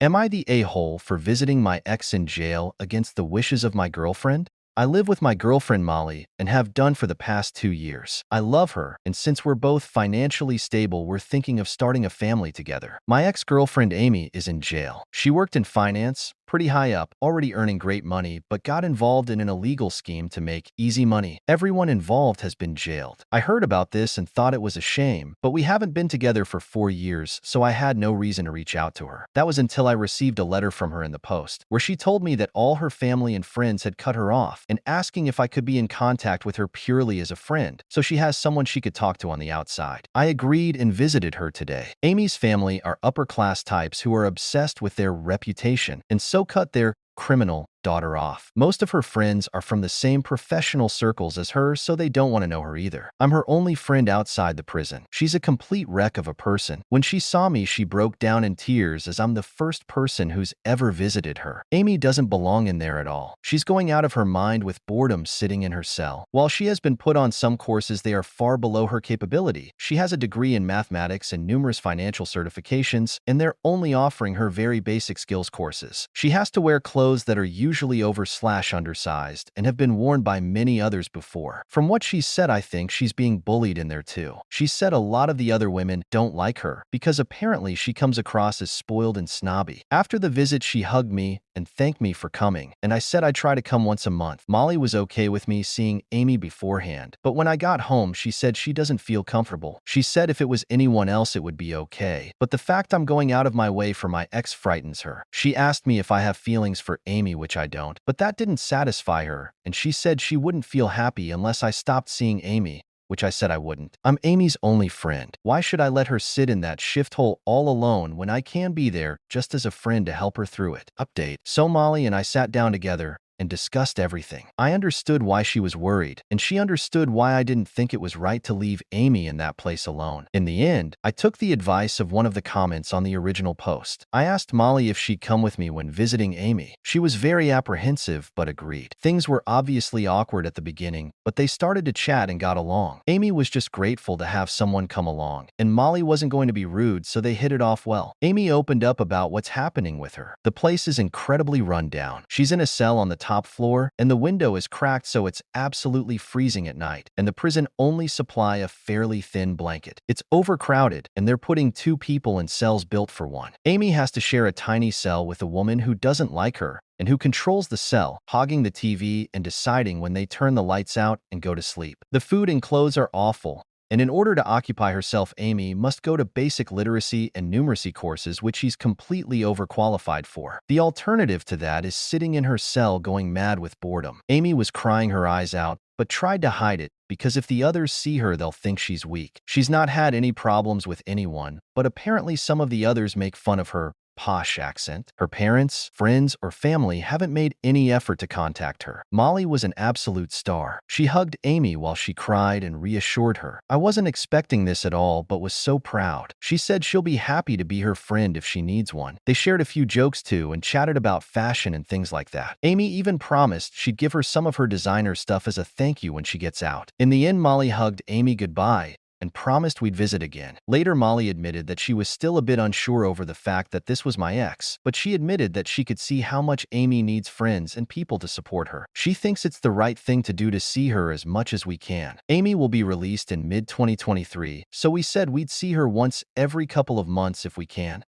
Am I the a-hole for visiting my ex in jail against the wishes of my girlfriend? I live with my girlfriend Molly and have done for the past 2 years. I love her, and since we're both financially stable, we're thinking of starting a family together. My ex-girlfriend Amy is in jail. She worked in finance, pretty high up, already earning great money, but got involved in an illegal scheme to make easy money. Everyone involved has been jailed. I heard about this and thought it was a shame, but we haven't been together for 4 years, so I had no reason to reach out to her. That was until I received a letter from her in the post, where she told me that all her family and friends had cut her off, and asking if I could be in contact with her purely as a friend, so she has someone she could talk to on the outside. I agreed and visited her today. Amy's family are upper-class types who are obsessed with their reputation, and so cut their criminal daughter off. Most of her friends are from the same professional circles as her, so they don't want to know her either. I'm her only friend outside the prison. She's a complete wreck of a person. When she saw me, she broke down in tears as I'm the first person who's ever visited her. Amy doesn't belong in there at all. She's going out of her mind with boredom sitting in her cell. While she has been put on some courses, they are far below her capability. She has a degree in mathematics and numerous financial certifications, and they're only offering her very basic skills courses. She has to wear clothes that are usually over/undersized and have been worn by many others before. From what she said, I think she's being bullied in there too. She said a lot of the other women don't like her because apparently she comes across as spoiled and snobby. After the visit, she hugged me and thanked me for coming, and I said I'd try to come once a month. Molly was okay with me seeing Amy beforehand, but when I got home, she said she doesn't feel comfortable. She said if it was anyone else, it would be okay, but the fact I'm going out of my way for my ex frightens her. She asked me if I have feelings for Amy, which I don't, but that didn't satisfy her, and she said she wouldn't feel happy unless I stopped seeing Amy, which I said I wouldn't. I'm Amy's only friend. Why should I let her sit in that shift hole all alone when I can be there just as a friend to help her through it? Update. So Molly and I sat down together and discussed everything. I understood why she was worried, and she understood why I didn't think it was right to leave Amy in that place alone. In the end, I took the advice of one of the comments on the original post. I asked Molly if she'd come with me when visiting Amy. She was very apprehensive, but agreed. Things were obviously awkward at the beginning, but they started to chat and got along. Amy was just grateful to have someone come along, and Molly wasn't going to be rude, so they hit it off well. Amy opened up about what's happening with her. The place is incredibly run down. She's in a cell on the top floor, and the window is cracked, so it's absolutely freezing at night, and the prison only supply a fairly thin blanket. It's overcrowded, and they're putting 2 people in cells built for one. Amy has to share a tiny cell with a woman who doesn't like her and who controls the cell, hogging the TV and deciding when they turn the lights out and go to sleep. The food and clothes are awful, and in order to occupy herself, Amy must go to basic literacy and numeracy courses, which she's completely overqualified for. The alternative to that is sitting in her cell going mad with boredom. Amy was crying her eyes out, but tried to hide it because if the others see her, they'll think she's weak. She's not had any problems with anyone, but apparently some of the others make fun of her posh accent. Her parents, friends, or family haven't made any effort to contact her. Molly was an absolute star. She hugged Amy while she cried and reassured her. I wasn't expecting this at all, but was so proud. She said she'll be happy to be her friend if she needs one. They shared a few jokes too and chatted about fashion and things like that. Amy even promised she'd give her some of her designer stuff as a thank you when she gets out. In the end, Molly hugged Amy goodbye and promised we'd visit again. Later, Molly admitted that she was still a bit unsure over the fact that this was my ex, but she admitted that she could see how much Amy needs friends and people to support her. She thinks it's the right thing to do to see her as much as we can. Amy will be released in mid-2023, so we said we'd see her once every couple of months if we can.